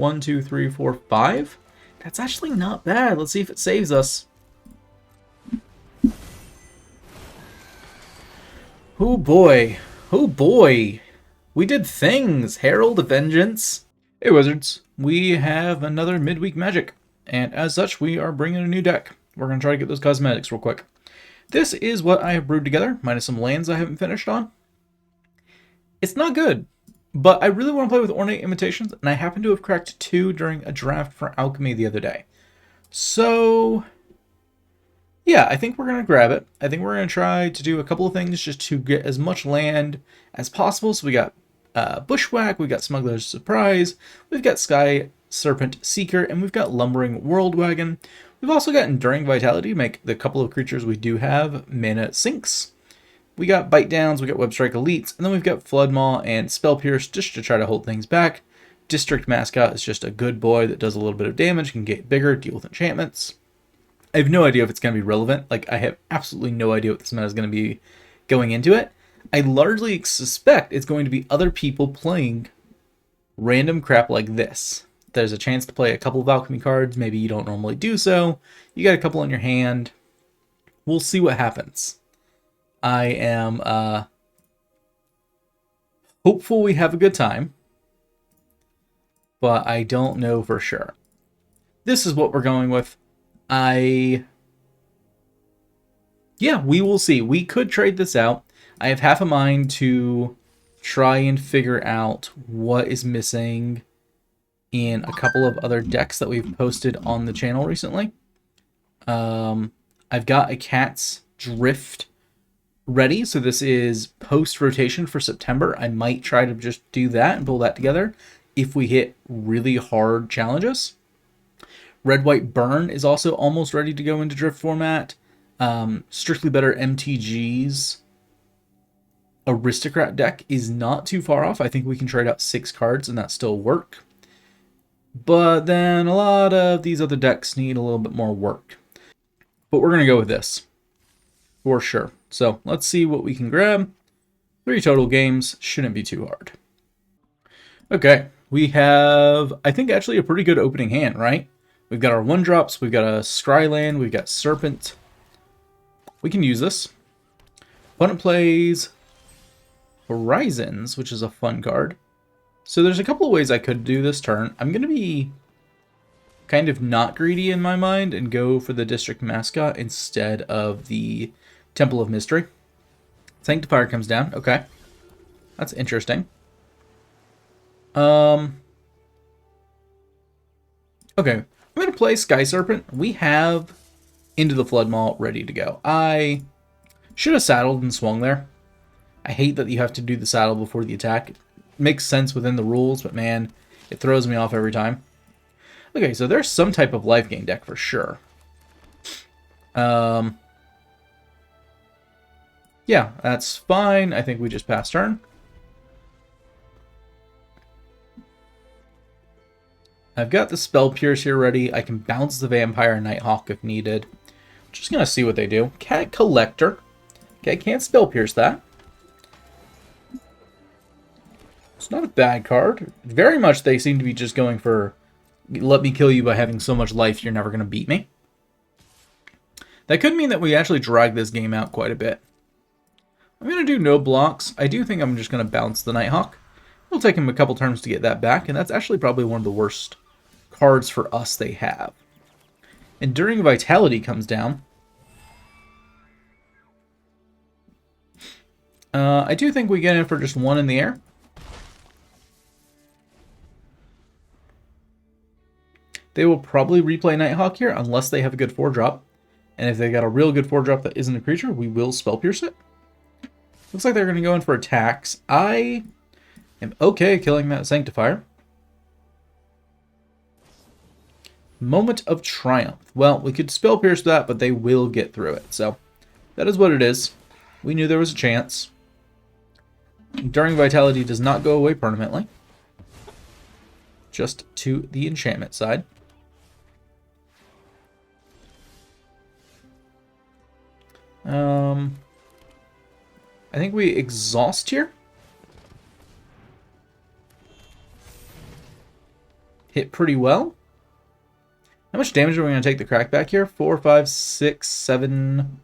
1, 2, 3, 4, 5. That's actually not bad. Let's see if it saves us. Oh boy. Oh boy. We did things. Herald of Vengeance. Hey Wizards. We have another midweek magic. And as such, we are bringing a new deck. We're going to try to get those cosmetics real quick. This is what I have brewed together, minus some lands I haven't finished on. It's not good, but I really want to play with Ornate Imitations, and I happen to have cracked 2 during a draft for Alchemy the other day. So, yeah, I think we're going to grab it. I think we're going to try to do a couple of things just to get as much land as possible. So we got Bushwhack, we got Smuggler's Surprise, we've got Skyserpent Seeker, and we've got Lumbering Worldwagon. We've also got Enduring Vitality to make the couple of creatures we do have mana sinks. We got Bite Downs, we got Webstrike Elites, and then we've got Flood Maw and Spell Pierce just to try to hold things back. District Mascot is just a good boy that does a little bit of damage, can get bigger, deal with enchantments. I have no idea if it's going to be relevant. Like, I have absolutely no idea what this meta is going to be going into it. I largely suspect it's going to be other people playing random crap like this. There's a chance to play a couple of alchemy cards. Maybe you don't normally do so. You got a couple in your hand. We'll see what happens. I am hopeful we have a good time, but I don't know for sure. This is what we're going with. Yeah, we will see. We could trade this out. I have half a mind to try and figure out what is missing in a couple of other decks that we've posted on the channel recently. I've got a Cat's Drift ready, so this is post-rotation for September. I might try to just do that and pull that together if we hit really hard challenges. Red White Burn is also almost ready to go into Drift format. Strictly Better MTG's Aristocrat deck is not too far off. I think we can trade out 6 cards and that still work. But then a lot of these other decks need a little bit more work. But we're going to go with this for sure. So let's see what we can grab. 3 total games. Shouldn't be too hard. Okay, we have, I think, actually a pretty good opening hand, right? We've got our 1-drops. We've got a Scryland. We've got Serpent. We can use this. Opponent plays Horizons, which is a fun card. So there's a couple of ways I could do this turn. I'm going to be kind of not greedy in my mind and go for the District Mascot instead of the Temple of Mystery. Sanctifier comes down. Okay. That's interesting. Okay. I'm going to play Skyserpent. We have Into the Flood Maw ready to go. I should have saddled and swung there. I hate that you have to do the saddle before the attack. It makes sense within the rules, but man, it throws me off every time. Okay, so there's some type of life gain deck for sure. Yeah, that's fine. I think we just pass turn. I've got the Spell Pierce here ready. I can bounce the Vampire and Nighthawk if needed. Just going to see what they do. Cat Collector. Okay, can't Spell Pierce that. It's not a bad card. Very much they seem to be just going for, let me kill you by having so much life you're never going to beat me. That could mean that we actually drag this game out quite a bit. I'm going to do no blocks. I do think I'm just going to bounce the Nighthawk. It'll take him a couple turns to get that back, and that's actually probably one of the worst cards for us they have. Enduring Vitality comes down. I do think we get in for just 1 in the air. They will probably replay Nighthawk here unless they have a good 4-drop. And if they got a real good 4-drop that isn't a creature, we will Spell Pierce it. Looks like they're going to go in for attacks. I am okay killing that Sanctifier. Moment of Triumph. Well, we could Spell Pierce that, but they will get through it. So that is what it is. We knew there was a chance. Enduring Vitality does not go away permanently. Just to the enchantment side. I think we exhaust here. hit pretty well. How much damage are we going to take the crackback here? 4, 5, 6, 7.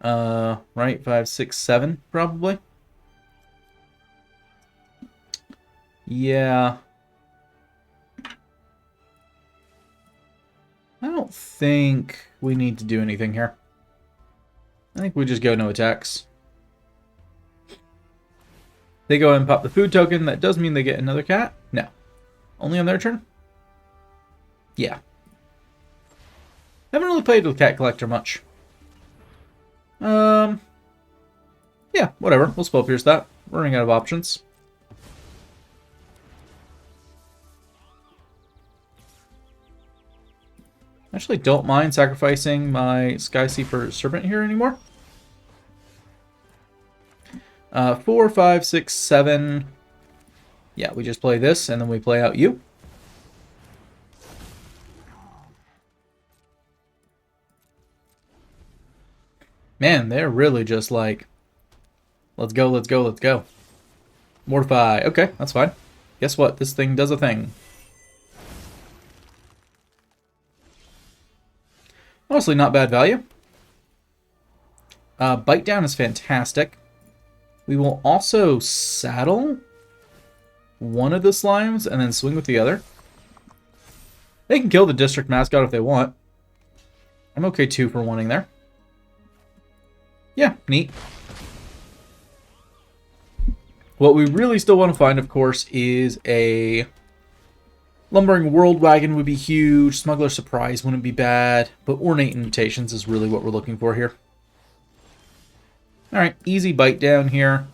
Right? 5, 6, 7, probably. Yeah. I don't think we need to do anything here. I think we just go no attacks. They go and pop the food token. That does mean they get another cat? No. Only on their turn? Yeah. Haven't really played with Cat Collector much. Yeah, whatever. We'll spell pierce that. We're running out of options. Actually, don't mind sacrificing my Skyserpent here anymore. 4, 5, 6, 7. Yeah, we just play this, and then we play out you. Man, they're really just like, let's go, let's go, let's go. Mortify. Okay, that's fine. Guess what? This thing does a thing. Honestly, not bad value. Bite down is fantastic. We will also saddle one of the slimes and then swing with the other. They can kill the District Mascot if they want. I'm okay too for wanting there. Yeah, neat. What we really still want to find, of course, is a Lumbering Worldwagon would be huge. Smuggler Surprise wouldn't be bad. But Ornate Imitations is really what we're looking for here. Alright, easy bite down here.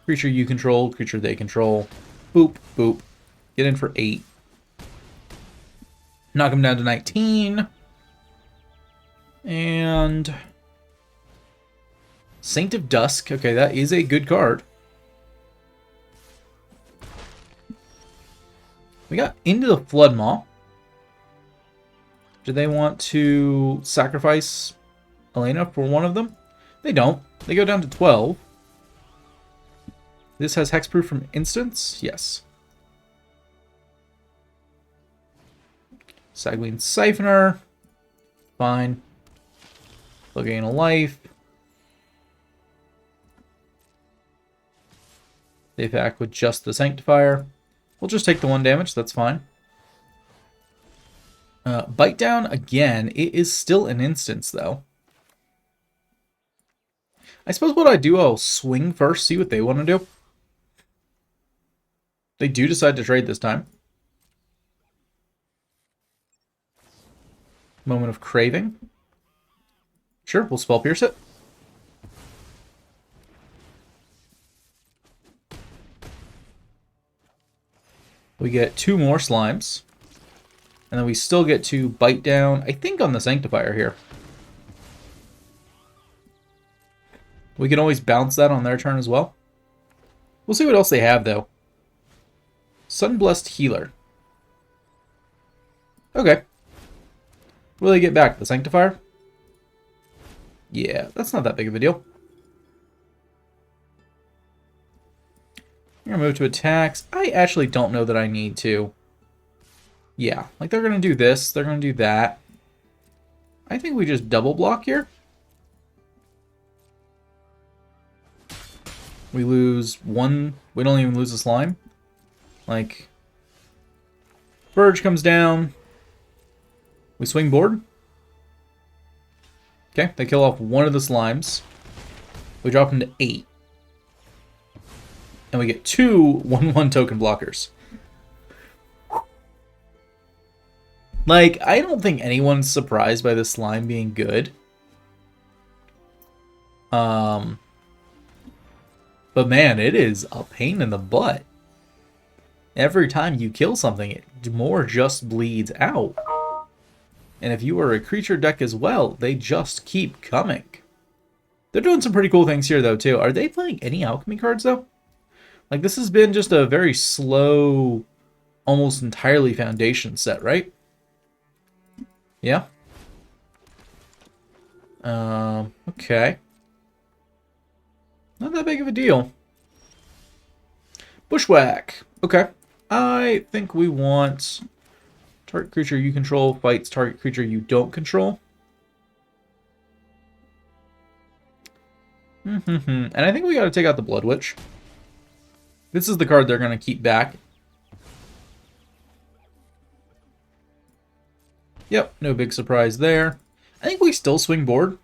Creature you control, creature they control. Boop, boop. Get in for 8. Knock him down to 19. And Saint of Dusk. Okay, that is a good card. We got Into the Flood Maw. Do they want to sacrifice Elena for one of them? They don't. They go down to 12. This has hexproof from instants? Yes. Sagween Siphoner. Fine. They'll gain a life. They attack with just the Sanctifier. We'll just take the 1 damage, that's fine. Bite down, again, it is still an instance, though. I suppose what I do, I'll swing first, see what they want to do. They do decide to trade this time. Moment of Craving. Sure, we'll spell pierce it. We get 2 more slimes. And then we still get to bite down, I think, on the Sanctifier here. We can always bounce that on their turn as well. We'll see what else they have, though. Sunblessed Healer. Okay. What do they get back? The Sanctifier? Yeah, that's not that big of a deal. I'm going to move to attacks. I actually don't know that I need to. Yeah, like they're going to do this. They're going to do that. I think we just double block here. We lose 1. We don't even lose a slime. Like, Verge comes down. We swing board. Okay, they kill off 1 of the slimes. We drop them to 8. And we get 2 1/1 token blockers. Like, I don't think anyone's surprised by this slime being good. But man, it is a pain in the butt. Every time you kill something, it more just bleeds out. And if you are a creature deck as well, they just keep coming. They're doing some pretty cool things here, though, too. Are they playing any alchemy cards, though? Like, this has been just a very slow, almost entirely foundation set, right? Yeah? Okay. Not that big of a deal. Bushwhack. Okay. I think we want Target creature you control fights target creature you don't control. And I think we got to take out the Blood Witch. This is the card they're going to keep back. Yep, no big surprise there. I think we still swing board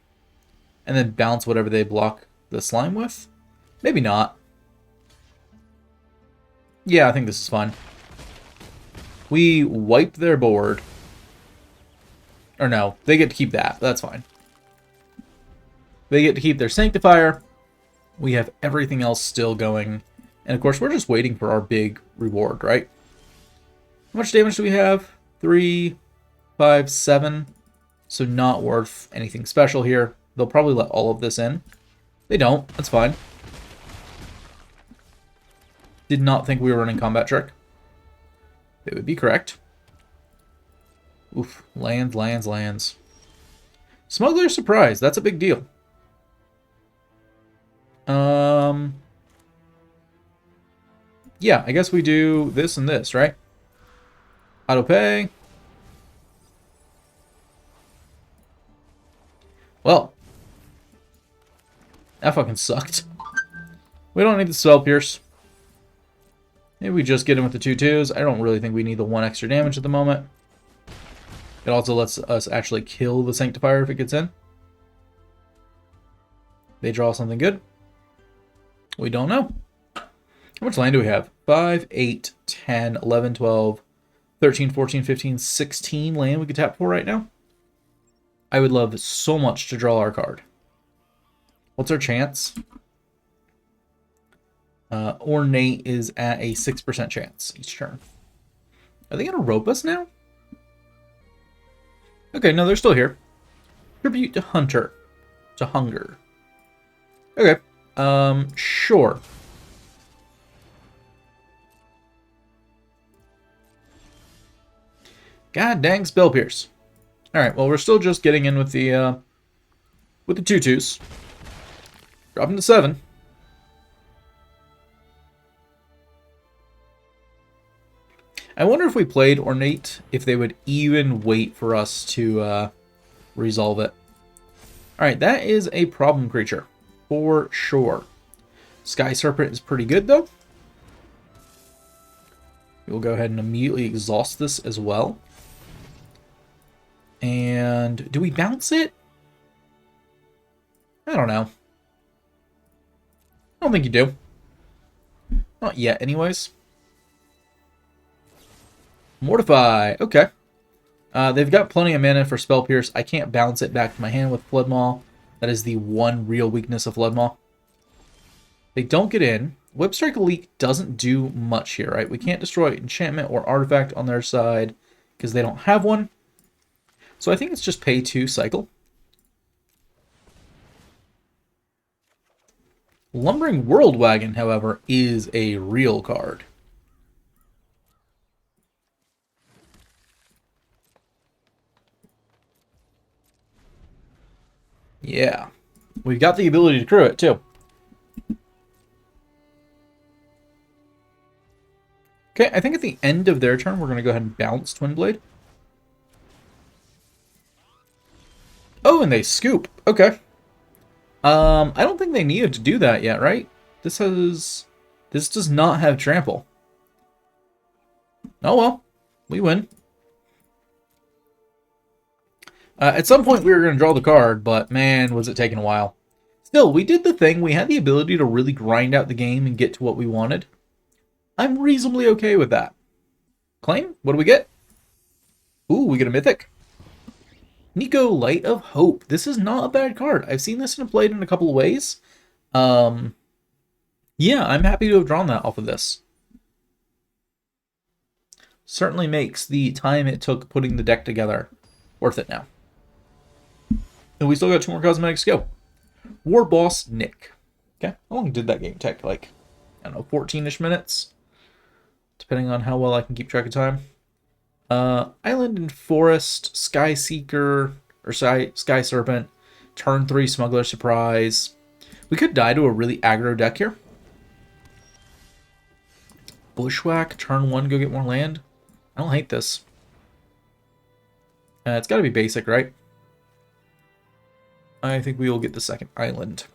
and then bounce whatever they block the slime with. Maybe not. Yeah, I think this is fine. We wipe their board. Or no, they get to keep that. That's fine. They get to keep their Sanctifier. We have everything else still going. And of course, we're just waiting for our big reward, right? How much damage do we have? 3, 5, 7. So not worth anything special here. They'll probably let all of this in. They don't. That's fine. Did not think we were running Combat Trick. They would be correct. Oof. Lands, lands, lands. Smuggler Surprise. That's a big deal. Yeah, I guess we do this and this, right? Auto pay. Well, that fucking sucked. We don't need the Spell Pierce. Maybe we just get him with the 2/2s. I don't really think we need the 1 extra damage at the moment. It also lets us actually kill the Sanctifier if it gets in. They draw something good. We don't know. How much land do we have? 5, 8, 10, 11, 12, 13, 14, 15, 16 land we could tap for right now. I would love so much to draw our card. What's our chance? Ornate is at a 6% chance each turn. Are they going to rope us now? Okay, no, they're still here. Tribute to Hunter. To Hunger. Okay. Sure. God dang Spell Pierce. Alright, well, we're still just getting in with the 2/2s. Drop him to 7. I wonder if we played Ornate, if they would even wait for us to resolve it. Alright, that is a problem creature. For sure. Skyserpent is pretty good, though. We'll go ahead and immediately exhaust this as well. And do we bounce it? I don't know. I don't think you do. Not yet, anyways. Mortify. Okay. They've got plenty of mana for Spell Pierce. I can't bounce it back to my hand with Flood Maw. That is the one real weakness of Flood Maw. They don't get in. Webstrike Elite doesn't do much here, right? We can't destroy enchantment or artifact on their side because they don't have one. So I think it's just pay 2 cycle. Lumbering Worldwagon, however, is a real card. Yeah. We've got the ability to crew it, too. Okay, I think at the end of their turn, we're going to go ahead and bounce Twin Blade. Oh, and they scoop. Okay. I don't think they needed to do that yet, right? This does not have trample. Oh well, we win. At some point we were going to draw the card, but man, was it taking a while. Still, we did the thing. We had the ability to really grind out the game and get to what we wanted. I'm reasonably okay with that. Claim? What do we get? Ooh, we get a Mythic. Nico, Light of Hope. This is not a bad card. I've seen this played in a couple of ways. Yeah, I'm happy to have drawn that off of this. Certainly makes the time it took putting the deck together worth it now. And we still got 2 more cosmetics to go. War Boss Nick. Okay, how long did that game take? Like, I don't know, 14-ish minutes? Depending on how well I can keep track of time. Island and Forest, Sky Seeker, or Skyserpent, turn 3 Smuggler Surprise. We could die to a really aggro deck here. Bushwhack, turn 1, go get more land. I don't hate this. It's got to be basic, right? I think we will get the second island.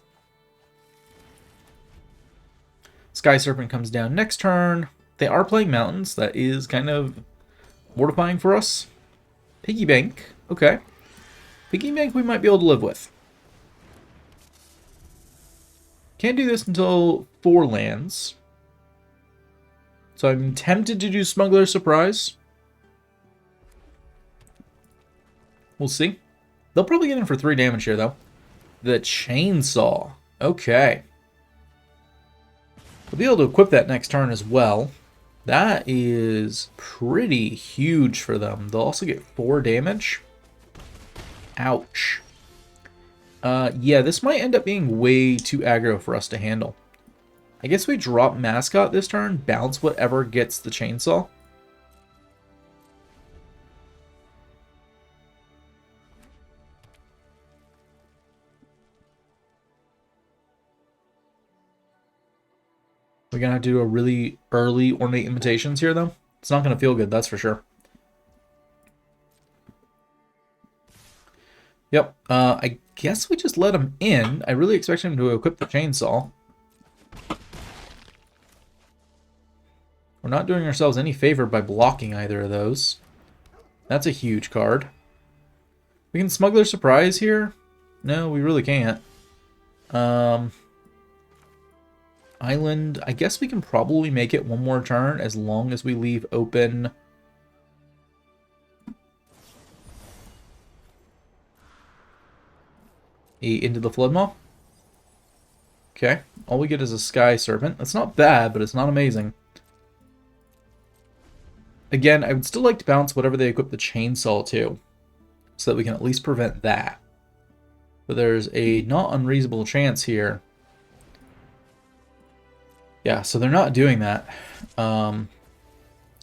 Skyserpent comes down next turn. They are playing mountains. That is kind of mortifying for us. Piggy bank. Okay. Piggy bank we might be able to live with. Can't do this until 4 lands. So I'm tempted to do Smuggler Surprise. We'll see. They'll probably get in for 3 damage here, though. The Chainsaw. Okay. We'll be able to equip that next turn as well. That is pretty huge for them. They'll also get 4 damage. Ouch. Yeah, this might end up being way too aggro for us to handle. I guess we drop Mascot this turn, bounce whatever gets the Chainsaw. We're going to have to do a really early Ornate Imitations here, though. It's not going to feel good, that's for sure. Yep, I guess we just let him in. I really expect him to equip the Chainsaw. We're not doing ourselves any favor by blocking either of those. That's a huge card. We can Smuggler Surprise here? No, we really can't. Island, I guess we can probably make it 1 more turn as long as we leave open Into the Flood Maw. Okay, all we get is a Skyserpent. That's not bad, but it's not amazing. Again, I would still like to bounce whatever they equip the Chainsaw to, so that we can at least prevent that. But there's a not unreasonable chance here. Yeah, so they're not doing that.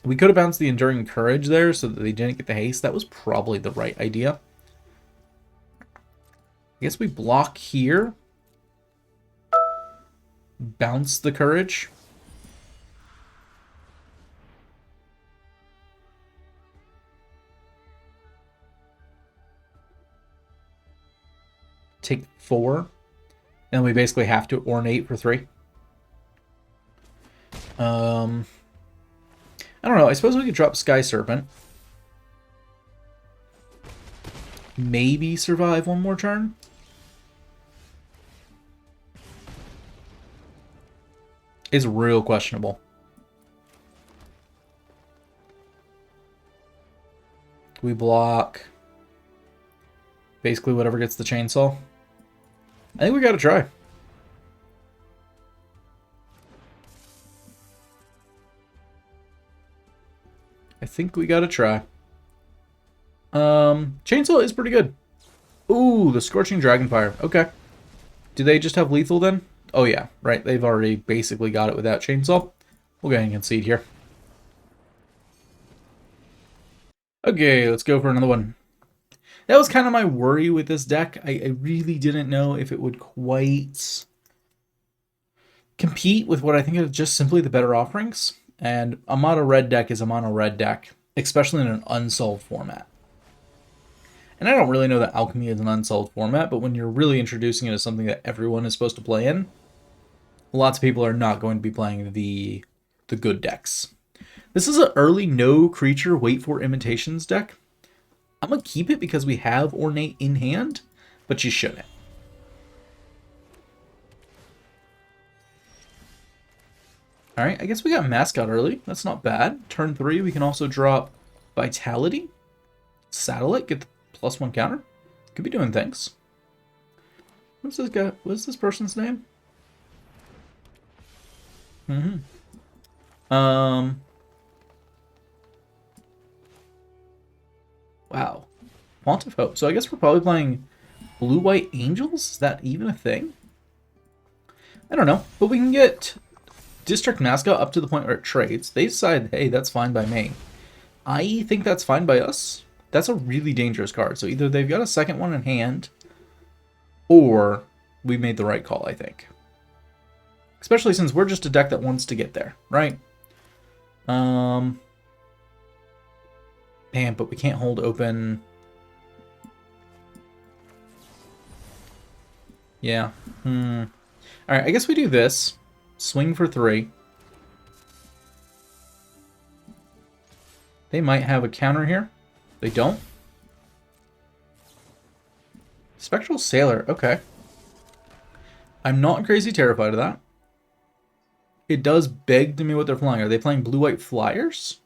We could have bounced the Enduring Courage there so that they didn't get the haste. That was probably the right idea. I guess we block here. Bounce the Courage. Take 4. And we basically have to Ornate for 3. I don't know. I suppose we could drop Skyserpent. Maybe survive 1 more turn. It's real questionable. We block basically whatever gets the Chainsaw. I think we gotta try. I think we gotta try. Chainsaw is pretty good. Ooh, the Scorching Dragonfire. Okay. Do they just have lethal then? Oh yeah, right. They've already basically got it without Chainsaw. We'll go ahead and concede here. Okay, let's go for another one. That was kind of my worry with this deck. I really didn't know if it would quite compete with what I think is just simply the better offerings. And a mono red deck is a mono red deck, especially in an unsolved format. And I don't really know that alchemy is an unsolved format, but when you're really introducing it as something that everyone is supposed to play in, lots of people are not going to be playing the good decks. This is an early no creature wait for imitations deck. I'm going to keep it because we have Ornate in hand, but you shouldn't. Alright, I guess we got Mascot early. That's not bad. Turn 3, we can also drop Vitality. Saddle it, get the +1 counter. Could be doing things. What's this guy? What's this person's name? Wow. Font of Hope. So I guess we're probably playing Blue-White Angels? Is that even a thing? I don't know. But we can get District Mascot up to the point where it trades. They decide, hey, that's fine by me. I think that's fine by us. That's a really dangerous card. So either they've got a second one in hand, or we made the right call, I think. Especially since we're just a deck that wants to get there, right? Man, but we can't hold open Yeah. Alright, I guess we do this. Swing for 3. They might have a counter here. They don't. Spectral Sailor, okay. I'm not crazy terrified of that. It does beg to me what they're flying. Are they playing blue-white flyers?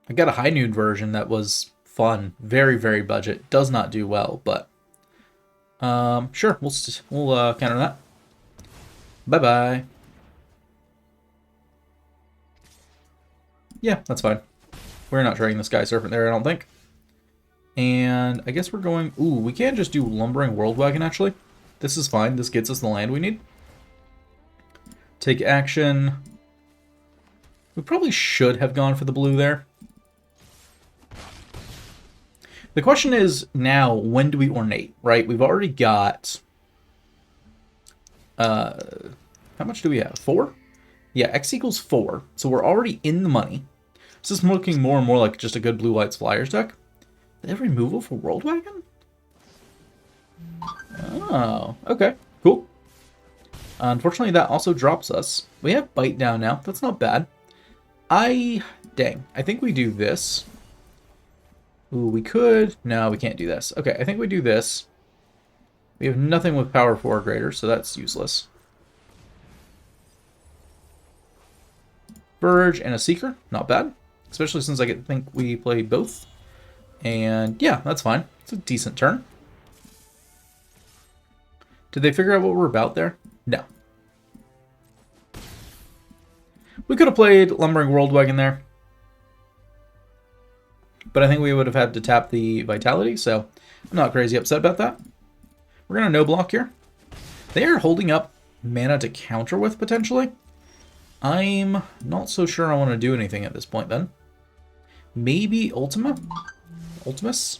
I got a high noon version that was fun. Very, very budget. Does not do well, but... sure, we'll counter that. Bye-bye. Yeah, that's fine. We're not trading the Skyserpent there, I don't think. And I guess we're going... Ooh, we can't just do Lumbering Worldwagon, actually. This is fine. This gets us the land we need. Take action. We probably should have gone for the blue there. The question is now, when do we ornate, right? We've already got... how much do we have? 4? Yeah, X equals 4. So we're already in the money. This is looking more and more like just a good Blue Whites Flyers deck. They have removal for Worldwagon? Oh, okay. Cool. Unfortunately, that also drops us. We have Bite down now. That's not bad. Dang. I think we do this. Ooh, we could... No, we can't do this. Okay, I think we do this. We have nothing with power 4 or greater, so that's useless. Verge and a Seeker. Not bad. Especially since I think we play both. And yeah, that's fine. It's a decent turn. Did they figure out what we're about there? No. We could have played Lumbering Worldwagon there. But I think we would have had to tap the Vitality, so I'm not crazy upset about that. We're going to no block here. They are holding up mana to counter with, potentially. I'm not so sure I want to do anything at this point, then. Maybe Ultimus?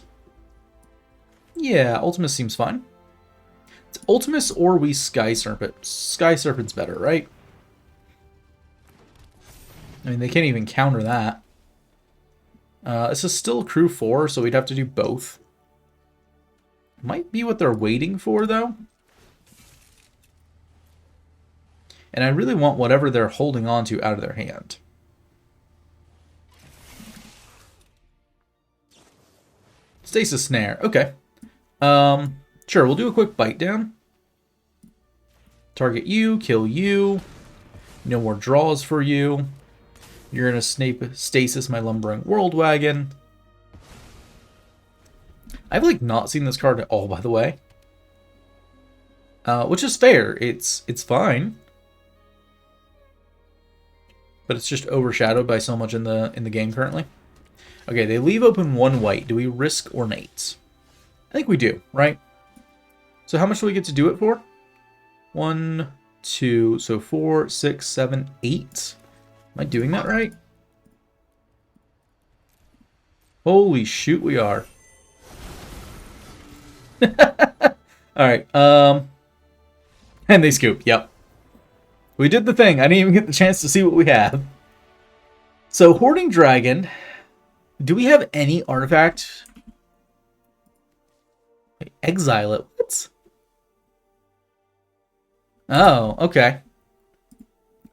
Yeah, Ultimus seems fine. It's Ultimus or we Skyserpent. Skyserpent's better, right? I mean, they can't even counter that. This is still crew 4, so we'd have to do both. Might be what they're waiting for, though. And I really want whatever they're holding on to out of their hand. Stasis Snare. Okay. Sure, we'll do a quick bite down. Target you, kill you. No more draws for you. You're going to stasis my Lumbering Worldwagon. I've, like, not seen this card at all, by the way. Which is fair. It's fine. But it's just overshadowed by so much in the game currently. Okay, they leave open 1 white. Do we risk Ornate? I think we do, right? So how much do we get to do it for? 1, 2, so 4, 6, 7, 8. Am I doing that right? Holy shoot, we are. Alright, and they scoop, yep. We did the thing. I didn't even get the chance to see what we have. So, Hoarding Dragon. Do we have any artifact? Exile it. What? Oh, okay.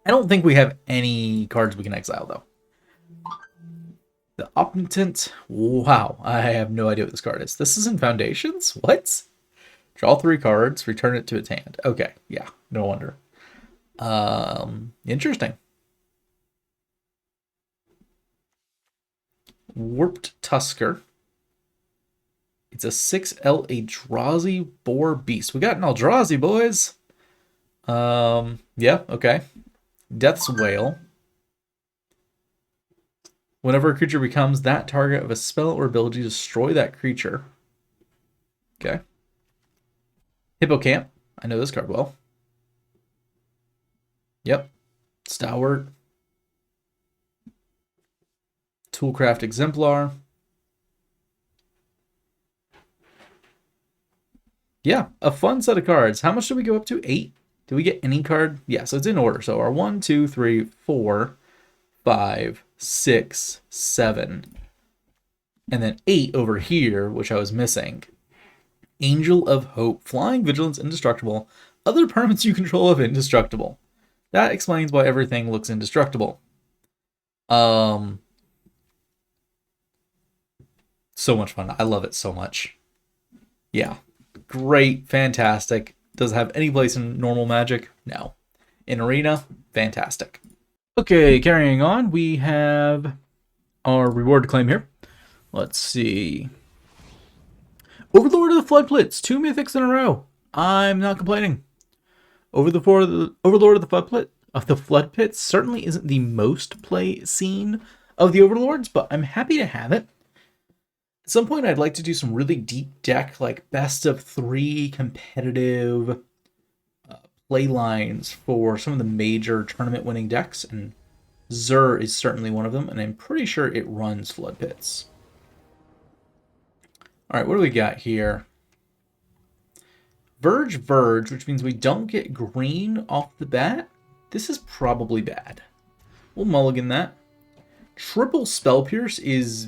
I don't think we have any cards we can exile, though. The Omnipotent. Wow, I have no idea what this card is. This is in Foundations? What? Draw 3 cards, return it to its hand. Okay, yeah, no wonder. Interesting. Warped Tusker. It's a 6L Eldrazi Boar Beast. We got an Eldrazi, boys. Yeah, okay. Death's Wail. Whenever a creature becomes that target of a spell or ability, destroy that creature. Okay. Hippocamp. I know this card well. Yep. Stalwart. Toolcraft Exemplar. Yeah, a fun set of cards. How much do we go up to? 8? Do we get any card? Yeah, so it's in order. So our 1, 2, 3, 4, 5, 6, 7, and then 8 over here, which I was missing. Angel of Hope. Flying, vigilance, indestructible. Other permanents you control of indestructible. That explains why everything looks indestructible. So much fun. I love it so much. Yeah. Great. Fantastic. Does it have any place in normal Magic? No. In Arena? Fantastic. Okay, carrying on. We have our reward to claim here. Let's see. Overlord of the Floodpits. 2 mythics in a row. I'm not complaining. Overlord of the Flood Pits certainly isn't the most play scene of the Overlords, but I'm happy to have it. At some point, I'd like to do some really deep deck, like best of 3 competitive play lines for some of the major tournament winning decks, and Zur is certainly one of them, and I'm pretty sure it runs Flood Pits. All right, what do we got here? Verge, which means we don't get green off the bat. This is probably bad. We'll mulligan that. Triple Spell Pierce is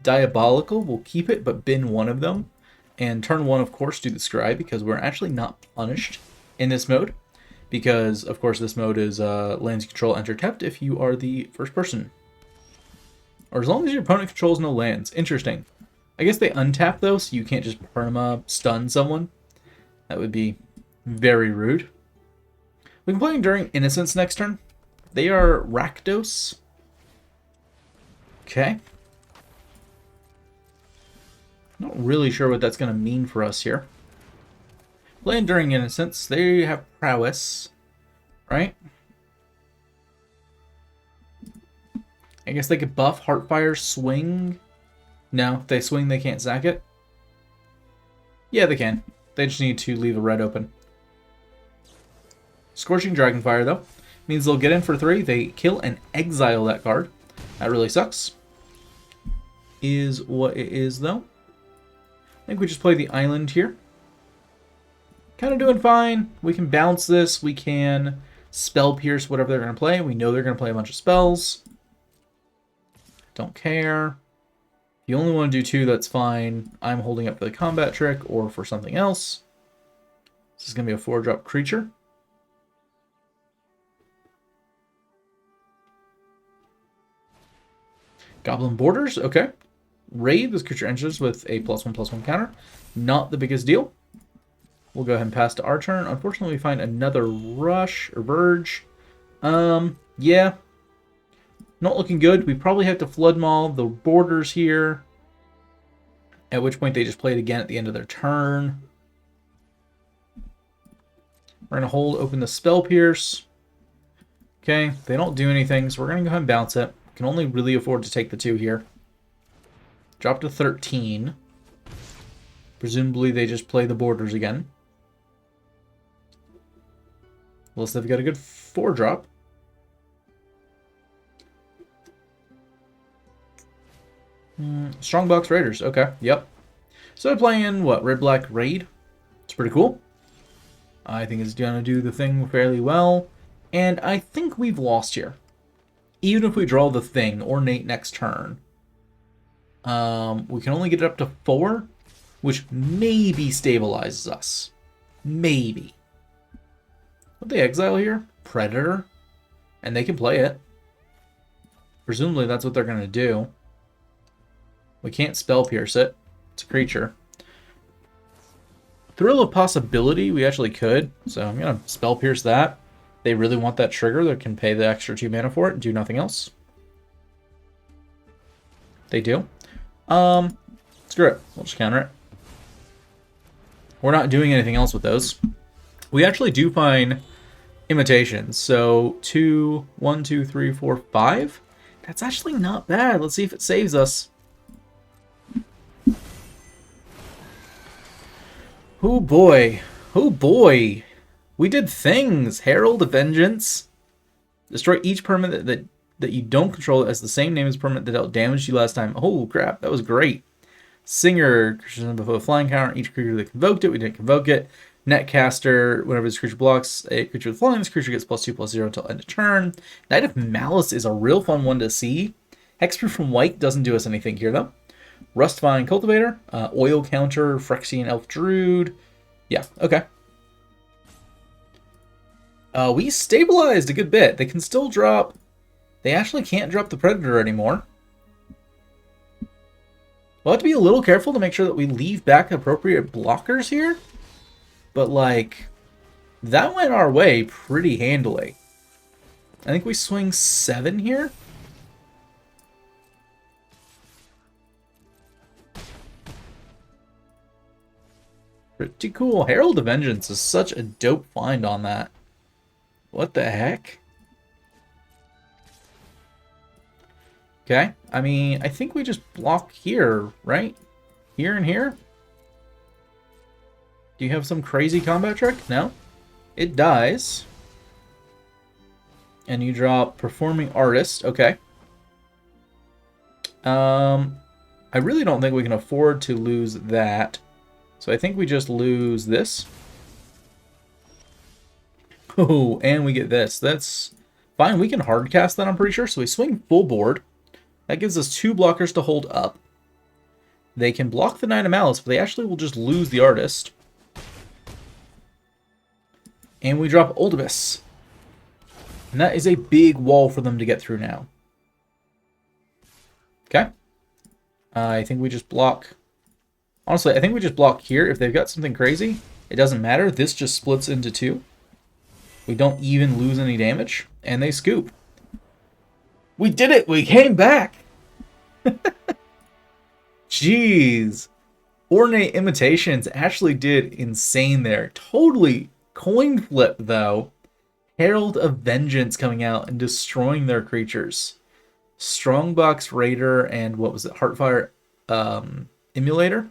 diabolical. We'll keep it, but bin one of them. And turn 1, of course, do the Scry, because we're actually not punished in this mode. Because, of course, this mode is lands you control enter tapped if you are the first person. Or as long as your opponent controls no lands. Interesting. I guess they untap, though, so you can't just perma stun someone. That would be very rude. We can play Enduring Innocence next turn. They are Rakdos. Okay. Not really sure what that's going to mean for us here. Play Enduring Innocence. They have Prowess. Right? I guess they could buff Heartfire, swing. No, if they swing, they can't sack it. Yeah, they can. They just need to leave a red open. Scorching Dragonfire, though, means they'll get in for 3. They kill and exile that card. That really sucks. Is what it is, though. I think we just play the island here. Kind of doing fine. We can bounce this. We can Spell Pierce whatever they're going to play. We know they're going to play a bunch of spells. Don't care. If you only want to do 2, that's fine. I'm holding up for the combat trick or for something else. This is going to be a 4-drop creature. Goblin Borders, okay. Raid, this creature enters with a +1/+1 counter. Not the biggest deal. We'll go ahead and pass to our turn. Unfortunately, we find another Rush or Verge. Yeah. Not looking good. We probably have to Flood Maw the Borders here. At which point they just play it again at the end of their turn. We're going to hold open the Spell Pierce. Okay, they don't do anything, so we're going to go ahead and bounce it. Can only really afford to take the 2 here. Drop to 13. Presumably they just play the Borders again. Unless they've got a good 4-drop. Strongbox Raiders. Okay, yep. So they're playing, what, Red-Black Raid? It's pretty cool. I think it's going to do the thing fairly well. And I think we've lost here. Even if we draw the thing, Ornate next turn. We can only get it up to 4, which maybe stabilizes us. Maybe. What they exile here? Predator. And they can play it. Presumably that's what they're going to do. We can't Spell Pierce it. It's a creature. Thrill of Possibility, we actually could. So I'm going to Spell Pierce that. They really want that trigger. They can pay the extra 2 mana for it and do nothing else. They do. Screw it. We'll just counter it. We're not doing anything else with those. We actually do find Imitations. So 2, 1, 2, 3, 4, 5. That's actually not bad. Let's see if it saves us. Oh boy. Oh boy. We did things. Herald of Vengeance. Destroy each permanent that you don't control as the same name as permanent that dealt damage to you last time. Oh crap, that was great. Singer, creature before a flying counter. Each creature that convoked it, we didn't convoke it. Netcaster, whenever this creature blocks a creature with flying, this creature gets +2/+0 until end of turn. Knight of Malice is a real fun one to see. Hexproof from white doesn't do us anything here though. Rustvine Cultivator, Oil Counter, Phyrexian Elf Druid. Yeah, okay. We stabilized a good bit. They can still drop... They actually can't drop the Predator anymore. We'll have to be a little careful to make sure that we leave back appropriate blockers here. But, like, that went our way pretty handily. I think we swing 7 here. Pretty cool. Herald of Vengeance is such a dope find on that. What the heck? Okay, I mean, I think we just block here, right? Here and here? Do you have some crazy combat trick? No? It dies. And you drop Performing Artist. Okay. I really don't think we can afford to lose that. So I think we just lose this. Oh, and we get this. That's fine. We can hardcast that, I'm pretty sure. So we swing full board. That gives us 2 blockers to hold up. They can block the Knight of Malice, but they actually will just lose the Artist. And we drop Ultimus. And that is a big wall for them to get through now. Okay. I think we just block... Honestly, I think we just block here. If they've got something crazy, it doesn't matter. This just splits into 2. We don't even lose any damage. And they scoop. We did it! We came back! Jeez. Ornate Imitations actually did insane there. Totally coin flip, though. Herald of Vengeance coming out and destroying their creatures. Strongbox Raider and what was it? Heartfire Emulator?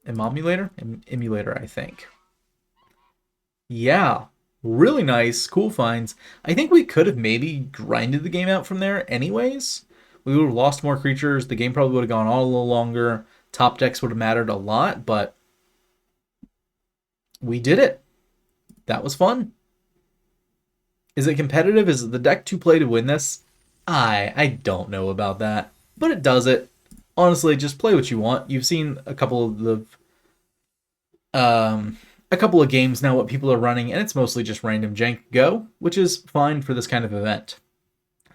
Emulator, I think. Yeah. Really nice. Cool finds. I think we could have maybe grinded the game out from there anyways. We would have lost more creatures. The game probably would have gone on a little longer. Top decks would have mattered a lot, but we did it. That was fun. Is it competitive? Is the deck too play to win this? I don't know about that, but it does it. Honestly, just play what you want. You've seen a couple of games now what people are running, and it's mostly just random jank go, which is fine for this kind of event.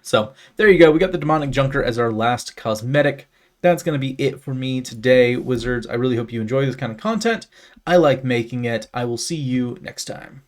So there you go. We got the Demonic Junker as our last cosmetic. That's going to be it for me today, Wizards. I really hope you enjoy this kind of content. I like making it. I will see you next time.